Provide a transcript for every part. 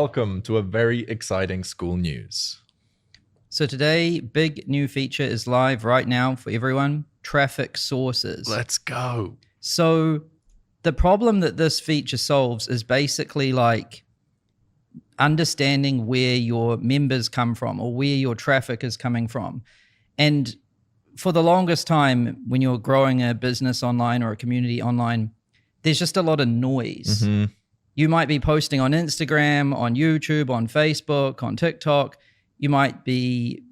welcome to a very exciting Skool news. So today, big new feature is live right now for everyone, traffic sources. Let's go. So the problem that this feature solves is basically like understanding where your members come from or where your traffic is coming from. And for the longest time, when you're growing a business online or a community online, there's just a lot of noise. Mm-hmm. You might be posting on Instagram, on YouTube, on Facebook, on TikTok. You might be,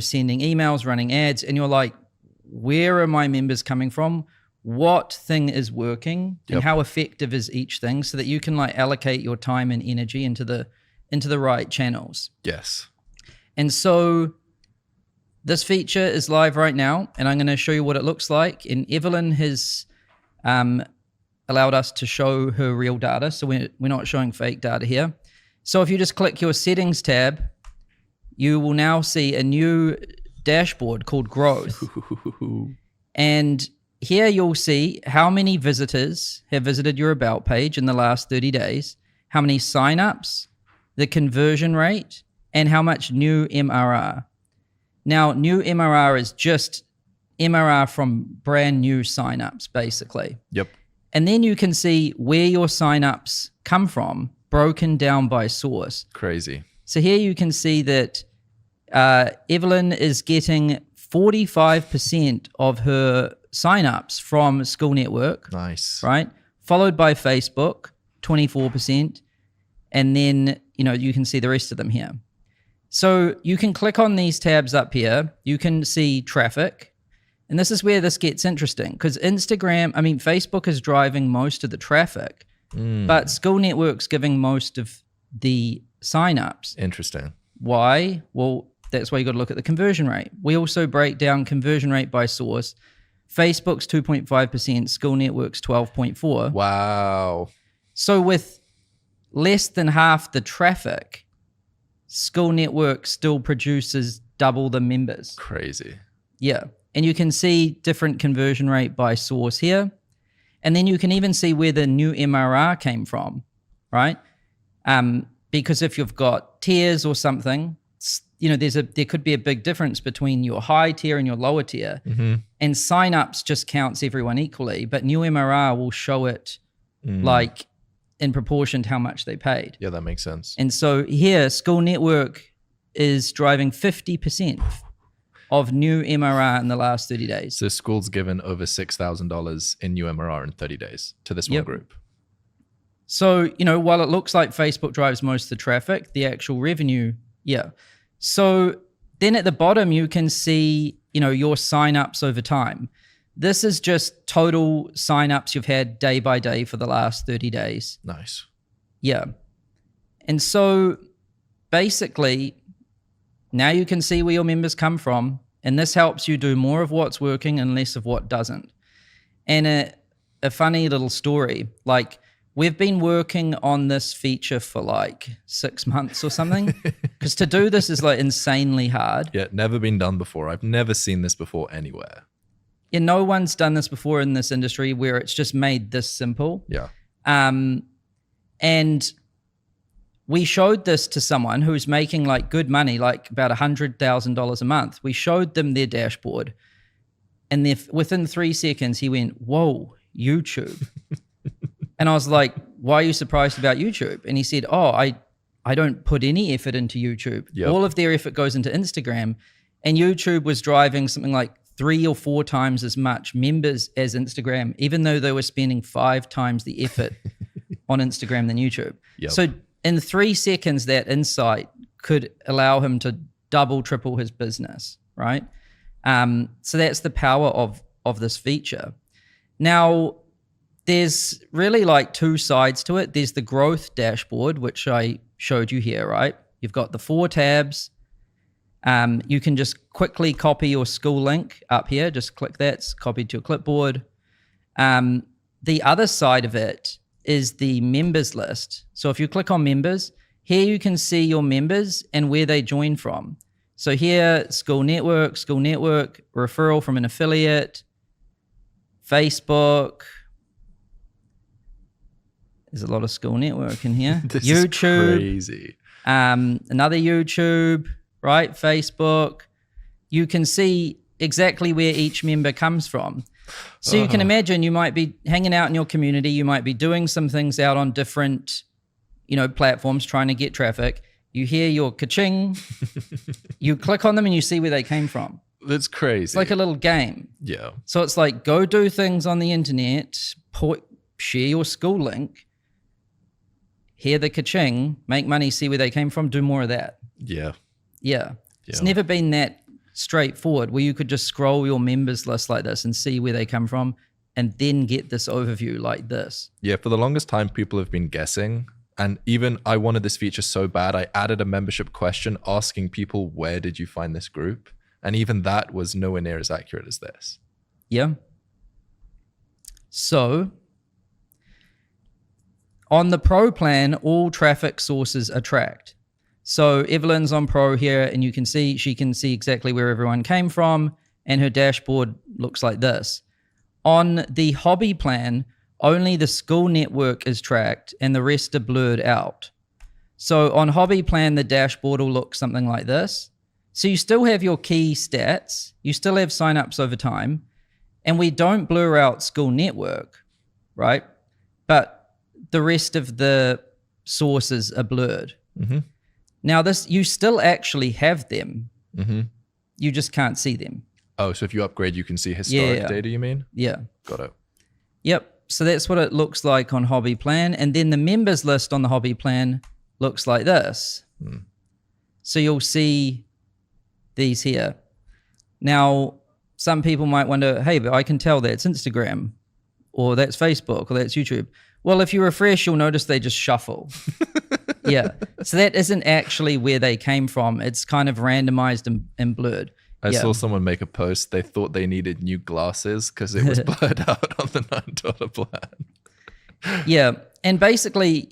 sending emails, running ads, and you're like, where are my members coming from? What thing is working? And how effective is each thing, so that you can like allocate your time and energy into the right channels. Yes. And so this feature is live right now, and I'm going to show you what it looks like. And Evelyn has allowed us to show her real data, so we're not showing fake data here. So if you just click your settings tab, you will now see a new dashboard called Growth. And here you'll see how many visitors have visited your About page in the last 30 days, how many signups, the conversion rate, and how much new MRR. Now, new MRR is just MRR from brand new signups, basically. Yep. And then you can see where your signups come from, broken down by source. Crazy. So here you can see that Evelyn is getting 45% of her signups from Skool Network. Nice. Right? Followed by Facebook, 24%. And then, you can see the rest of them here. So you can click on these tabs up here. You can see traffic. And this is where this gets interesting, because Facebook is driving most of the traffic, but Skool Network's giving most of the signups. Interesting. Why? Well, that's why you got to look at the conversion rate. We also break down conversion rate by source. Facebook's 2.5%, Skool Network's 12.4%. Wow. So with less than half the traffic, Skool Network still produces double the members. Crazy. Yeah. And you can see different conversion rate by source here. And then you can even see where the new MRR came from, right? Because if you've got tiers or something, there could be a big difference between your high tier and your lower tier. Mm-hmm. And signups just counts everyone equally, but new MRR will show it like in proportion to how much they paid. Yeah, that makes sense. And so here, Skool Network is driving 50% of new MRR in the last 30 days. So Skool's given over $6,000 in new MRR in 30 days to this one group. So, while it looks like Facebook drives most of the traffic, the actual revenue, So then at the bottom, you can see, your signups over time. This is just total signups you've had day by day for the last 30 days. Nice. Yeah. And so basically, now you can see where your members come from, and this helps you do more of what's working and less of what doesn't. And a funny little story, like we've been working on this feature for like 6 months or something, because to do this is like insanely hard. Yeah, never been done before. I've never seen this before anywhere. Yeah, no one's done this before in this industry where it's just made this simple. Yeah. And we showed this to someone who's making like good money, like about $100,000 a month. We showed them their dashboard, and within 3 seconds, he went, "Whoa, YouTube." And I was like, "Why are you surprised about YouTube?" And he said, "Oh, I don't put any effort into YouTube. Yep. All of their effort goes into Instagram." And YouTube was driving something like 3 or 4 times as much members as Instagram, even though they were spending 5 times the effort on Instagram than YouTube. Yep. So in 3 seconds, that insight could allow him to double, triple his business, right? So that's the power of this feature. Now, there's really like 2 sides to it. There's the growth dashboard, which I showed you here, right? You've got the 4 tabs. You can just quickly copy your Skool link up here. Just click that, it's copied to your clipboard. The other side of it is the members list. So if you click on members, here you can see your members and where they join from. So here, Skool Network, referral from an affiliate, Facebook. There's a lot of Skool Network in here. This YouTube. is crazy. another YouTube, right? Facebook. You can see exactly where each member comes from. So you can imagine you might be hanging out in your community. You might be doing some things out on different, platforms trying to get traffic. You hear your ka-ching, you click on them and you see where they came from. That's crazy. It's like a little game. Yeah. So it's like, go do things on the internet, share your Skool link, hear the ka-ching, make money, see where they came from, do more of that. Yeah. Yeah. It's never been that straightforward where you could just scroll your members list like this and see where they come from and then get this overview like this. Yeah, for the longest time, people have been guessing. And even I wanted this feature so bad, I added a membership question asking people, where did you find this group? And even that was nowhere near as accurate as this. Yeah. So on the Pro plan, all traffic sources are tracked. So Evelyn's on Pro here, and you can see, she can see exactly where everyone came from, and her dashboard looks like this. On the Hobby plan, only the Skool network is tracked and the rest are blurred out. So on Hobby plan, the dashboard will look something like this. So you still have your key stats, you still have signups over time, and we don't blur out Skool network, right? But the rest of the sources are blurred. Mm-hmm. Now this, you still actually have them. Mm-hmm. You just can't see them. Oh, so if you upgrade, you can see historic data, you mean? Yeah. Got it. Yep. So that's what it looks like on Hobby plan. And then the members list on the Hobby plan looks like this. So you'll see these here. Now, some people might wonder, hey, but I can tell that's Instagram or that's Facebook or that's YouTube. Well, if you refresh, you'll notice they just shuffle. Yeah. So that isn't actually where they came from. It's kind of randomized and blurred. I saw someone make a post. They thought they needed new glasses because it was blurred out on the $9 plan. Yeah. And basically,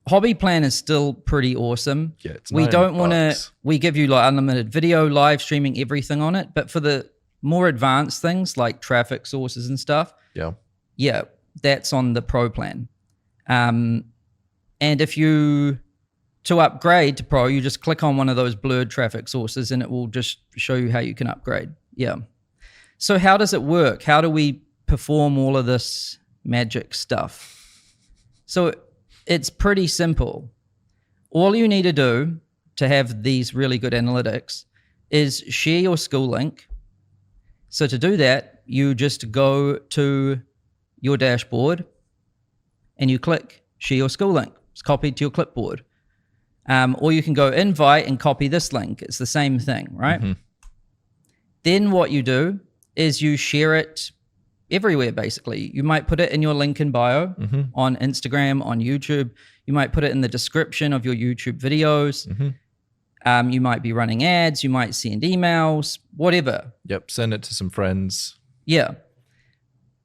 Hobby plan is still pretty awesome. Yeah, it's we don't $9. want to, we give you like unlimited video, live streaming, everything on it. But for the more advanced things like traffic sources and stuff, yeah, that's on the Pro plan. And if you, to upgrade to Pro, you just click on one of those blurred traffic sources and it will just show you how you can upgrade. Yeah. So how does it work? How do we perform all of this magic stuff? So it's pretty simple. All you need to do to have these really good analytics is share your Skool link. So to do that, you just go to your dashboard and you click share your Skool link. It's copied to your clipboard. Or you can go invite and copy this link. It's the same thing, right? Mm-hmm. Then what you do is you share it everywhere, basically. You might put it in your link in bio on Instagram, on YouTube. You might put it in the description of your YouTube videos. You might be running ads. You might send emails, whatever. Yep, send it to some friends. Yeah.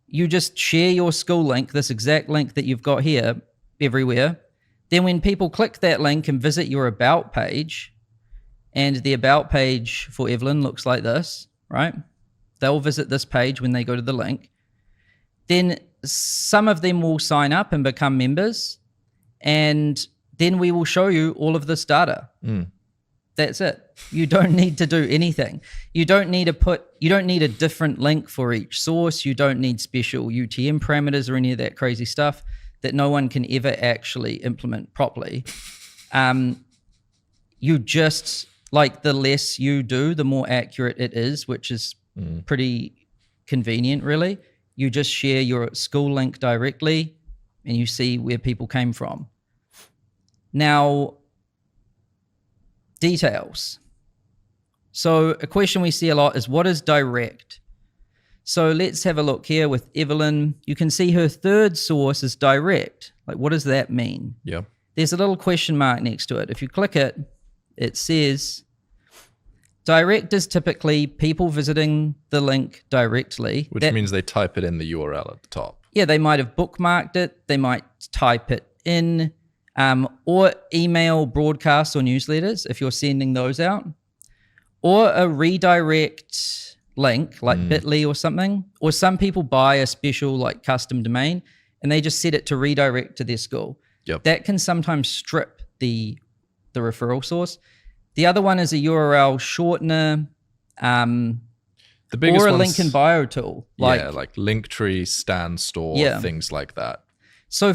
You just share your Skool link, this exact link that you've got here, everywhere. Then when people click that link and visit your About page, and the About page for Evelyn looks like this, right? They'll visit this page when they go to the link. Then some of them will sign up and become members, and then we will show you all of this data. That's it. You don't need to do anything. You don't need a different link for each source. You don't need special UTM parameters or any of that crazy stuff that no one can ever actually implement properly. You just, like, the less you do, the more accurate it is, which is pretty convenient, really. You just share your Skool link directly and you see where people came from. Now, details. So a question we see a lot is, what is direct? So let's have a look here with Evelyn. You can see her third source is direct. Like, what does that mean? Yeah. There's a little question mark next to it. If you click it, it says direct is typically people visiting the link directly. Which means they type it in the URL at the top. Yeah, they might have bookmarked it. They might type it in, or email, broadcasts, or newsletters if you're sending those out, or a redirect link like bit.ly or something. Or some people buy a special like custom domain and they just set it to redirect to their Skool. Yep. That can sometimes strip the referral source. The other one is a URL shortener, The biggest or a ones, link in bio tool. like Linktree, Stan Store, things like that. So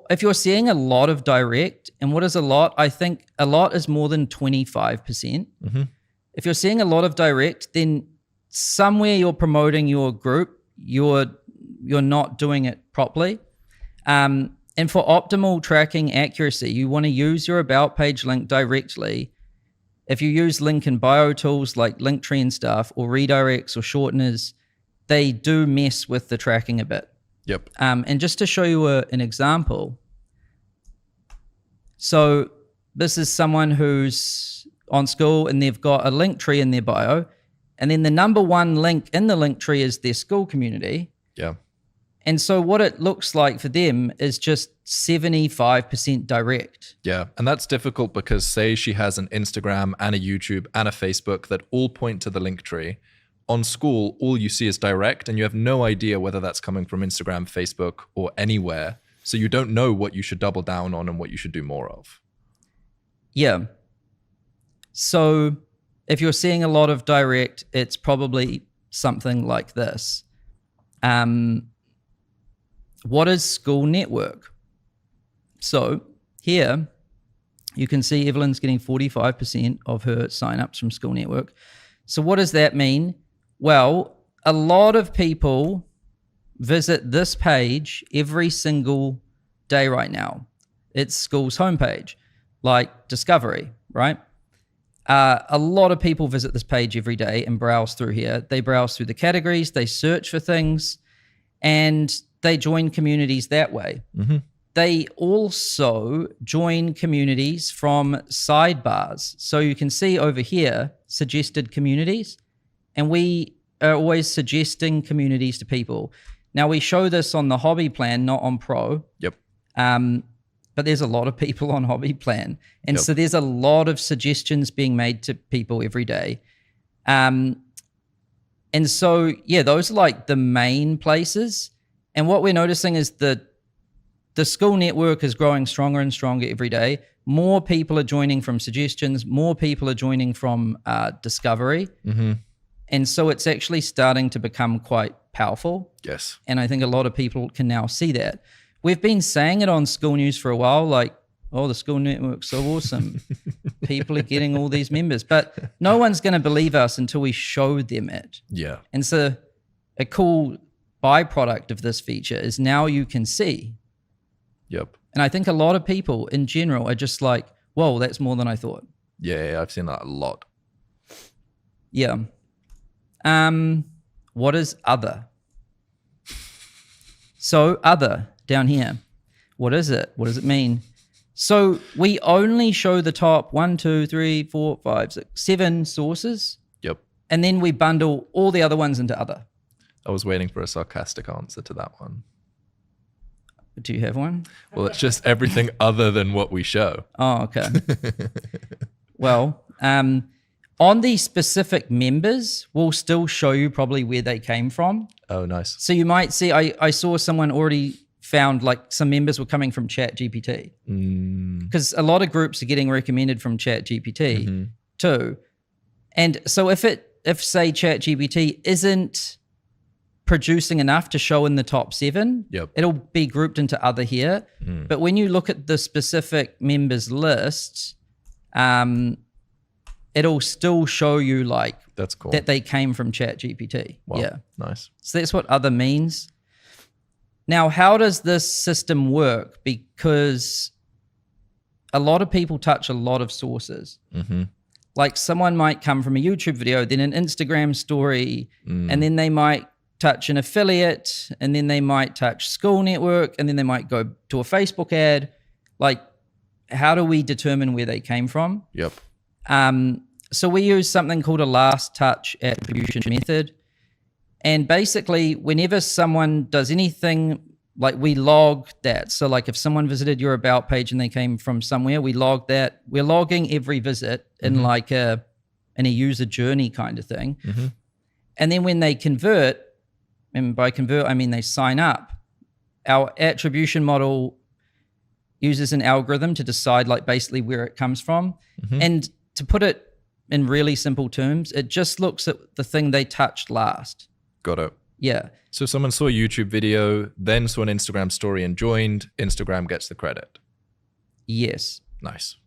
if you're seeing a lot of direct, and what is a lot? I think a lot is more than 25%. If you're seeing a lot of direct, then somewhere you're promoting your group, you're not doing it properly. And for optimal tracking accuracy, you want to use your about page link directly. If you use link in bio tools like Linktree and stuff, or redirects or shorteners, they do mess with the tracking a bit. Yep. And just to show you an example, so this is someone who's on Skool and they've got a link tree in their bio, and then the number one link in the link tree is their Skool community. Yeah. And so what it looks like for them is just 75% direct. Yeah. And that's difficult because say she has an Instagram and a YouTube and a Facebook that all point to the link tree. On Skool, all you see is direct, and you have no idea whether that's coming from Instagram, Facebook, or anywhere. So you don't know what you should double down on and what you should do more of. Yeah. So if you're seeing a lot of direct, it's probably something like this. What is Skool Network? So here you can see Evelyn's getting 45% of her signups from Skool Network. So what does that mean? Well, a lot of people visit this page every single day right now. It's Skool's homepage, like Discovery, right? A lot of people visit this page every day and browse through here. They browse through the categories, they search for things, and they join communities that way. They also join communities from sidebars. So you can see over here, suggested communities, and we are always suggesting communities to people. Now we show this on the hobby plan, not on pro. Yep. But there's a lot of people on hobby plan. And so there's a lot of suggestions being made to people every day. And so, yeah, those are like the main places. And what we're noticing is the Skool network is growing stronger and stronger every day. More people are joining from suggestions. More people are joining from discovery. And so it's actually starting to become quite powerful. Yes. And I think a lot of people can now see that. We've been saying it on Skool News for a while, like, oh, the Skool network's so awesome. People are getting all these members. But no one's going to believe us until we show them it. Yeah. And so a cool byproduct of this feature is now you can see. Yep. And I think a lot of people in general are just like, whoa, that's more than I thought. Yeah, I've seen that a lot. Yeah. What is other? So other down here, what is it? What does it mean? So we only show the top 1, 2, 3, 4, 5, 6, 7 sources. Yep. And then we bundle all the other ones into other. I was waiting for a sarcastic answer to that one. Do you have one? Well, it's just everything other than what we show. Oh, okay. Well, on the specific members, we'll still show you probably where they came from. Oh, nice. So you might see, I saw someone already found like some members were coming from ChatGPT. Because a lot of groups are getting recommended from ChatGPT too. And so if say ChatGPT isn't producing enough to show in the top 7, it'll be grouped into other here. But when you look at the specific members list, it'll still show you like that's cool that they came from ChatGPT. Wow, yeah, nice. So that's what other means. Now, how does this system work? Because a lot of people touch a lot of sources. Like someone might come from a YouTube video, then an Instagram story, and then they might touch an affiliate, and then they might touch Skool network, and then they might go to a Facebook ad. Like, how do we determine where they came from? Yep. So we use something called a last touch attribution method. And basically, whenever someone does anything, like we log that. So like if someone visited your about page and they came from somewhere, we log that. We're logging every visit in like in a user journey kind of thing. And then when they convert, and by convert, I mean they sign up, our attribution model uses an algorithm to decide like basically where it comes from. Mm-hmm. And to put it in really simple terms, it just looks at the thing they touched last. Got it. Yeah. So someone saw a YouTube video, then saw an Instagram story and joined, Instagram gets the credit. Yes. Nice.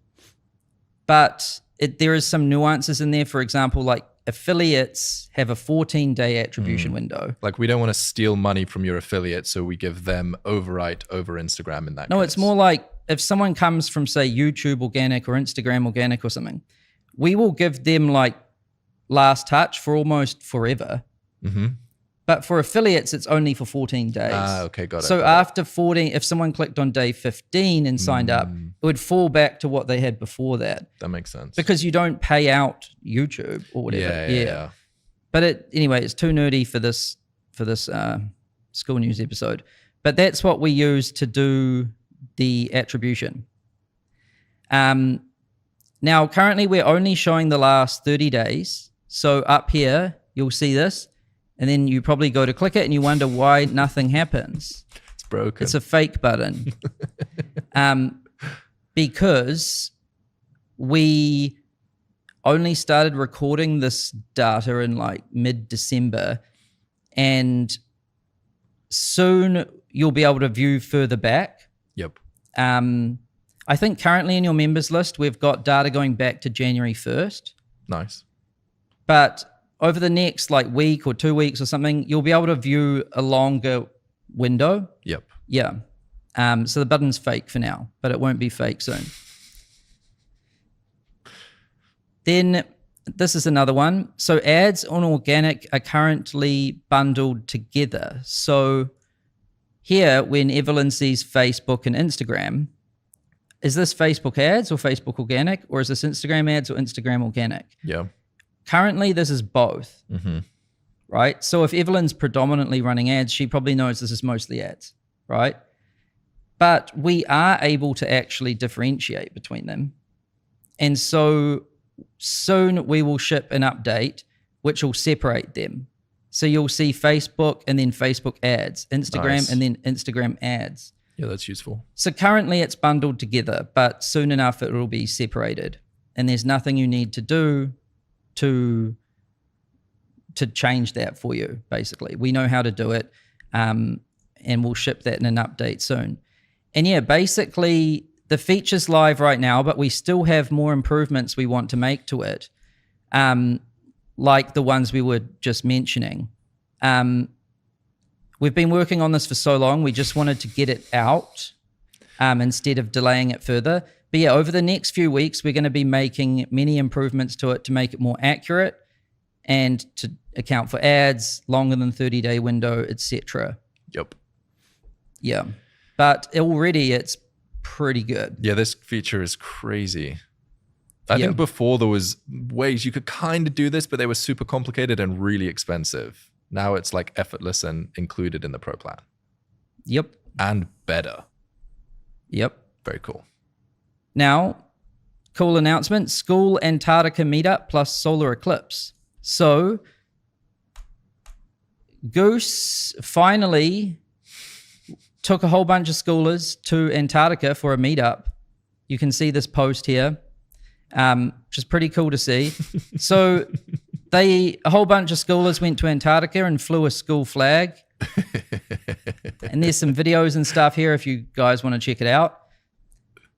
But there is some nuances in there. For example, like affiliates have a 14-day attribution window. Like we don't want to steal money from your affiliate, so we give them overwrite over Instagram in that No, case. it's more like if someone comes from, say, YouTube organic or Instagram organic or something, we will give them like last touch for almost forever. Mm-hmm. But for affiliates, it's only for 14 days. Okay, got it. So after 14, if someone clicked on day 15 and signed up, it would fall back to what they had before that. That makes sense. Because you don't pay out YouTube or whatever. Yeah. But anyway, it's too nerdy for this Skool News episode. But that's what we use to do the attribution. Now, currently, we're only showing the last 30 days. So up here, you'll see this. And then you probably go to click it and you wonder why nothing happens. It's broken. It's a fake button. Because we only started recording this data in like mid-December, and soon you'll be able to view further back. Yep. I think currently in your members list, we've got data going back to January 1st. Nice. But over the next like week or 2 weeks or something, you'll be able to view a longer window. Yep. Yeah. So the button's fake for now, but it won't be fake soon. Then this is another one. So ads on organic are currently bundled together. So here, when Evelyn sees Facebook and Instagram, is this Facebook ads or Facebook organic, or is this Instagram ads or Instagram organic? Yeah. Currently, this is both, right? So if Evelyn's predominantly running ads, she probably knows this is mostly ads, right? But we are able to actually differentiate between them. And so soon we will ship an update which will separate them. So you'll see Facebook and then Facebook ads, Instagram Nice. and then Instagram ads. Yeah, that's useful. So currently it's bundled together, but soon enough it will be separated. And there's nothing you need to do to change that for you, basically. We know how to do it, and we'll ship that in an update soon. And yeah, basically the feature's live right now, but we still have more improvements we want to make to it, like the ones we were just mentioning. We've been working on this for so long, we just wanted to get it out instead of delaying it further. But yeah, over the next few weeks, we're going to be making many improvements to it to make it more accurate and to account for ads, longer than 30-day window, etc. Yep. Yeah, but already it's pretty good. Yeah, this feature is crazy. I think before there was ways you could kind of do this, but they were super complicated and really expensive. Now it's like effortless and included in the Pro plan. Yep. And better. Yep. Very cool. Now, cool announcement, Skool Antarctica Meetup plus solar eclipse. So, Goose finally took a whole bunch of schoolers to Antarctica for a meetup. You can see this post here, which is pretty cool to see. So, a whole bunch of schoolers went to Antarctica and flew a school flag. And there's some videos and stuff here if you guys want to check it out.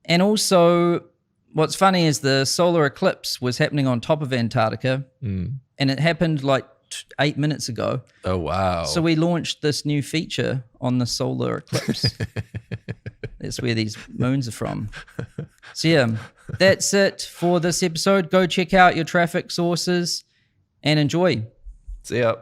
And also, what's funny is the solar eclipse was happening on top of Antarctica, and it happened like 8 minutes ago. Oh, wow. So we launched this new feature on the solar eclipse. That's where these moons are from. So yeah, that's it for this episode. Go check out your traffic sources and enjoy. See ya.